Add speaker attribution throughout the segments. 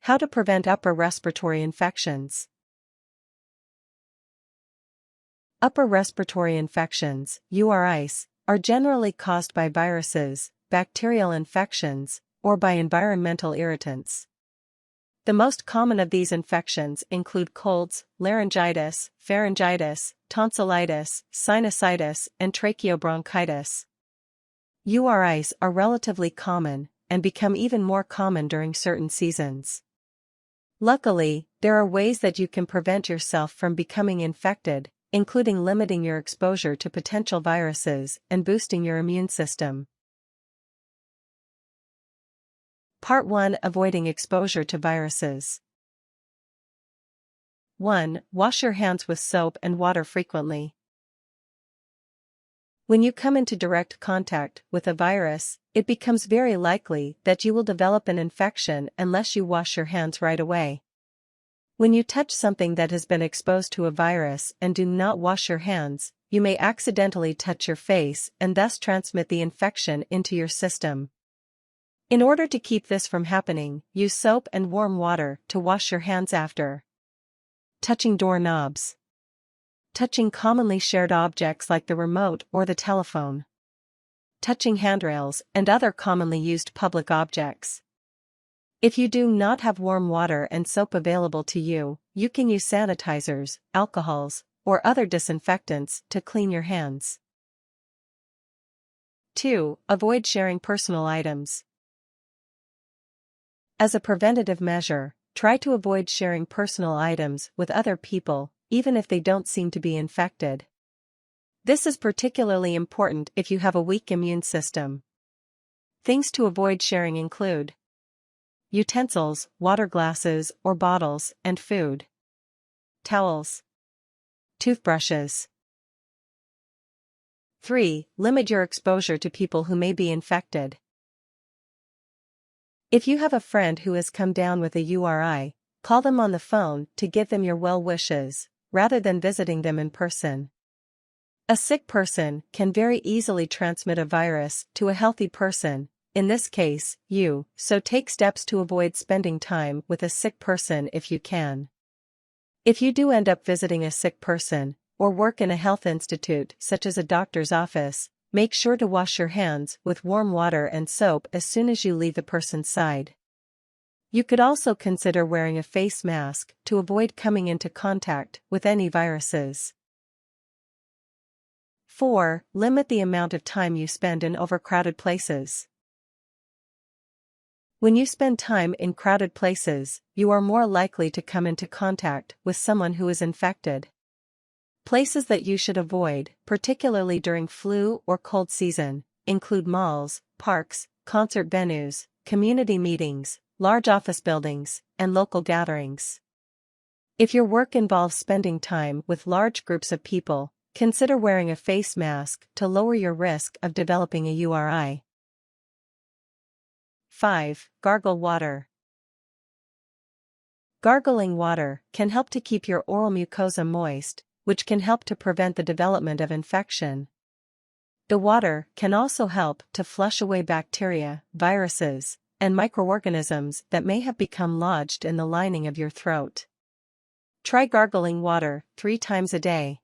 Speaker 1: How to prevent upper respiratory infections. Upper respiratory infections, URIs, are generally caused by viruses, bacterial infections, or by environmental irritants. The most common of these infections include colds, laryngitis, pharyngitis, tonsillitis, sinusitis, and tracheobronchitis. URIs are relatively common, and become even more common during certain seasons. Luckily, there are ways that you can prevent yourself from becoming infected, including limiting your exposure to potential viruses and boosting your immune system. Part 1: Avoiding exposure to viruses. 1. Wash your hands with soap and water frequently. When you come into direct contact with a virus, it becomes very likely that you will develop an infection unless you wash your hands right away. When you touch something that has been exposed to a virus and do not wash your hands, you may accidentally touch your face and thus transmit the infection into your system. In order to keep this from happening, use soap and warm water to wash your hands after. Touching doorknobs. Touching commonly shared objects like the remote or the telephone. Touching handrails and other commonly used public objects. If you do not have warm water and soap available to you, you can use sanitizers, alcohols, or other disinfectants to clean your hands. 2. Avoid sharing personal items. As a preventative measure, try to avoid sharing personal items with other people, even if they don't seem to be infected. This is particularly important if you have a weak immune system. Things to avoid sharing include utensils, water glasses or bottles, and food. Towels. Toothbrushes. 3. Limit your exposure to people who may be infected. If you have a friend who has come down with a URI, call them on the phone to give them your well wishes, rather than visiting them in person. A sick person can very easily transmit a virus to a healthy person, in this case, you, so take steps to avoid spending time with a sick person if you can. If you do end up visiting a sick person, or work in a health institute such as a doctor's office, make sure to wash your hands with warm water and soap as soon as you leave the person's side. You could also consider wearing a face mask to avoid coming into contact with any viruses. 4. Limit the amount of time you spend in overcrowded places. When you spend time in crowded places, you are more likely to come into contact with someone who is infected. Places that you should avoid, particularly during flu or cold season, include malls, parks, concert venues, community meetings, large office buildings, and local gatherings. If your work involves spending time with large groups of people, consider wearing a face mask to lower your risk of developing a URI. 5. Gargle water. Gargling water can help to keep your oral mucosa moist, which can help to prevent the development of infection. The water can also help to flush away bacteria, viruses, and microorganisms that may have become lodged in the lining of your throat. Try gargling water 3 times a day.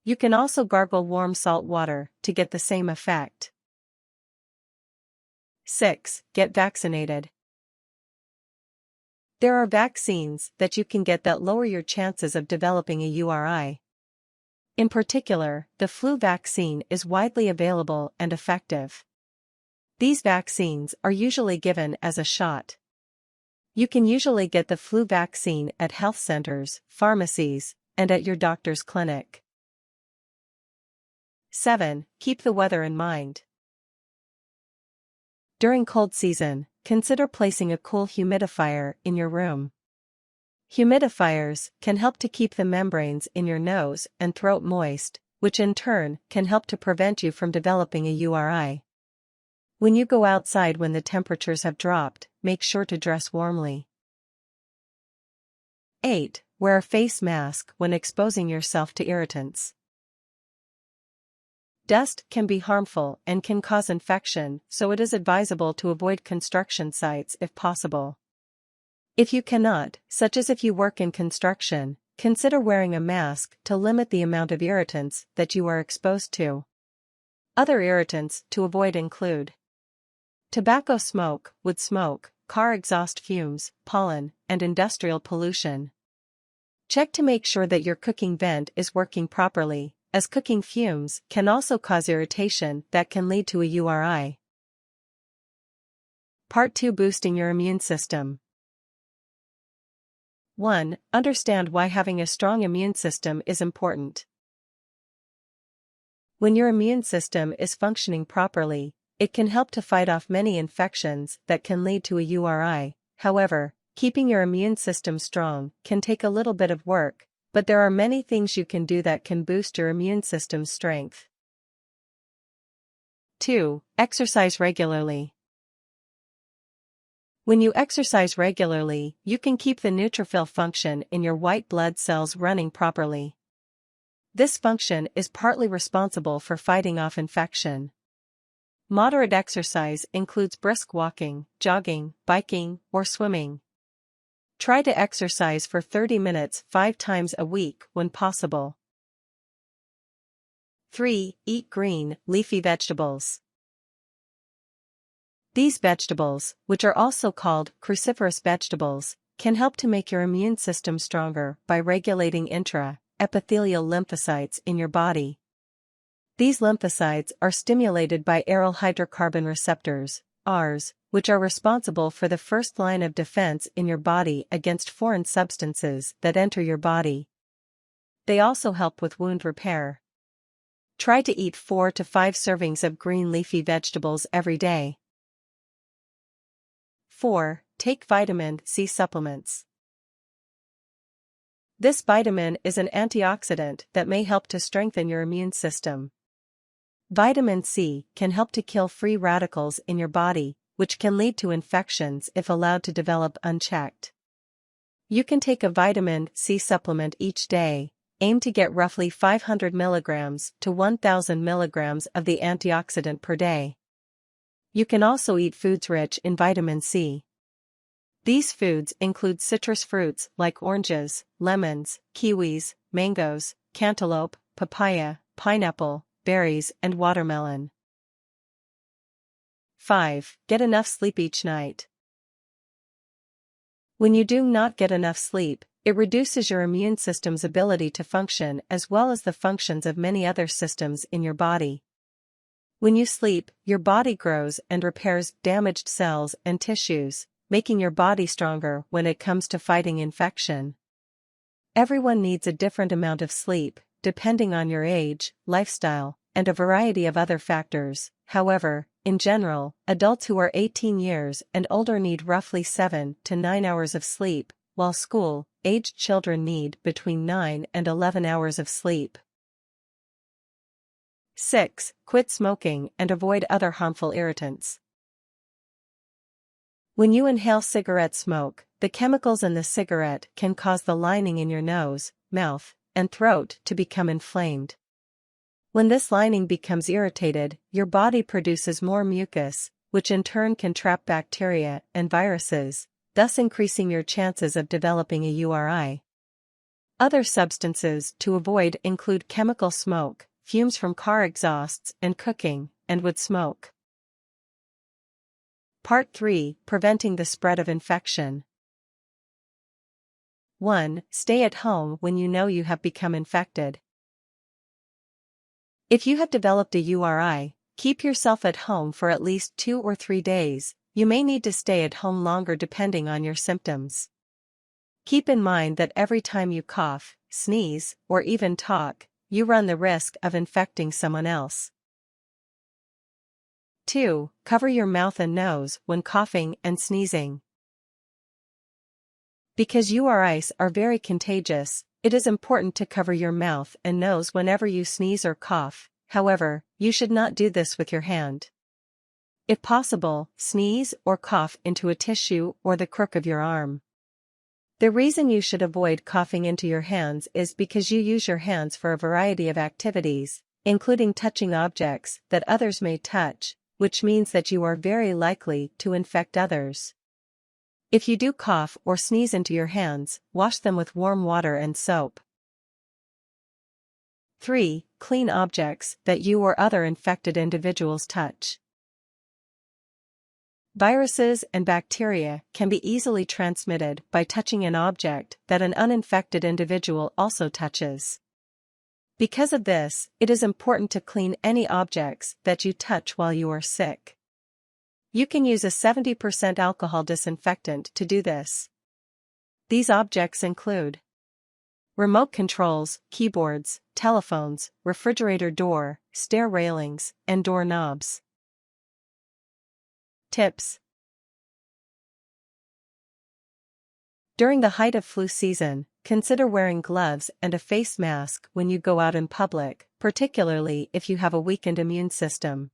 Speaker 1: You can also gargle warm salt water to get the same effect. 6. Get vaccinated. There are vaccines that you can get that lower your chances of developing a URI. In particular, the flu vaccine is widely available and effective. These vaccines are usually given as a shot. You can usually get the flu vaccine at health centers, pharmacies, and at your doctor's clinic. 7. Keep the weather in mind. During cold season, consider placing a cool humidifier in your room. Humidifiers can help to keep the membranes in your nose and throat moist, which in turn can help to prevent you from developing a URI. When you go outside when the temperatures have dropped, make sure to dress warmly. 8. Wear a face mask when exposing yourself to irritants. Dust can be harmful and can cause infection, so it is advisable to avoid construction sites if possible. If you cannot, such as if you work in construction, consider wearing a mask to limit the amount of irritants that you are exposed to. Other irritants to avoid include tobacco smoke, wood smoke, car exhaust fumes, pollen, and industrial pollution. Check to make sure that your cooking vent is working properly, as cooking fumes can also cause irritation that can lead to a URI. Part 2: Boosting your immune system. 1. Understand why having a strong immune system is important. When your immune system is functioning properly, it can help to fight off many infections that can lead to a URI. However, keeping your immune system strong can take a little bit of work, but there are many things you can do that can boost your immune system's strength. 2. Exercise regularly. When you exercise regularly, you can keep the neutrophil function in your white blood cells running properly. This function is partly responsible for fighting off infection. Moderate exercise includes brisk walking, jogging, biking, or swimming. Try to exercise for 30 minutes 5 times a week when possible. 3. Eat green, leafy vegetables. These vegetables, which are also called cruciferous vegetables, can help to make your immune system stronger by regulating intra-epithelial lymphocytes in your body. These lymphocytes are stimulated by aryl hydrocarbon receptors, ARs, which are responsible for the first line of defense in your body against foreign substances that enter your body. They also help with wound repair. Try to eat 4 to 5 servings of green leafy vegetables every day. 4. Take vitamin C supplements. This vitamin is an antioxidant that may help to strengthen your immune system. Vitamin C can help to kill free radicals in your body, which can lead to infections if allowed to develop unchecked. You can take a vitamin C supplement each day. Aim to get roughly 500 mg to 1000 mg of the antioxidant per day. You can also eat foods rich in vitamin C. These foods include citrus fruits like oranges, lemons, kiwis, mangoes, cantaloupe, papaya, pineapple, berries, and watermelon. 5. Get enough sleep each night. When you do not get enough sleep, it reduces your immune system's ability to function as well as the functions of many other systems in your body. When you sleep, your body grows and repairs damaged cells and tissues, making your body stronger when it comes to fighting infection. Everyone needs a different amount of sleep, depending on your age, lifestyle, and a variety of other factors. However, in general, adults who are 18 years and older need roughly 7 to 9 hours of sleep, while school-aged children need between 9 and 11 hours of sleep. 6. Quit smoking and avoid other harmful irritants. When you inhale cigarette smoke, the chemicals in the cigarette can cause the lining in your nose, mouth, and throat to become inflamed. When this lining becomes irritated, your body produces more mucus, which in turn can trap bacteria and viruses, thus increasing your chances of developing a URI. Other substances to avoid include chemical smoke, fumes from car exhausts and cooking, and wood smoke. Part 3: Preventing the spread of infection. 1. Stay at home when you know you have become infected. If you have developed a URI, keep yourself at home for at least 2 or 3 days. You may need to stay at home longer depending on your symptoms. Keep in mind that every time you cough, sneeze, or even talk, you run the risk of infecting someone else. 2. Cover your mouth and nose when coughing and sneezing. Because URIs are very contagious, it is important to cover your mouth and nose whenever you sneeze or cough. However, you should not do this with your hand. If possible, sneeze or cough into a tissue or the crook of your arm. The reason you should avoid coughing into your hands is because you use your hands for a variety of activities, including touching objects that others may touch, which means that you are very likely to infect others. If you do cough or sneeze into your hands, wash them with warm water and soap. 3. Clean objects that you or other infected individuals touch. Viruses and bacteria can be easily transmitted by touching an object that an uninfected individual also touches. Because of this, it is important to clean any objects that you touch while you are sick. You can use a 70% alcohol disinfectant to do this. These objects include remote controls, keyboards, telephones, refrigerator door, stair railings, and door knobs. Tips. During the height of flu season, consider wearing gloves and a face mask when you go out in public, particularly if you have a weakened immune system.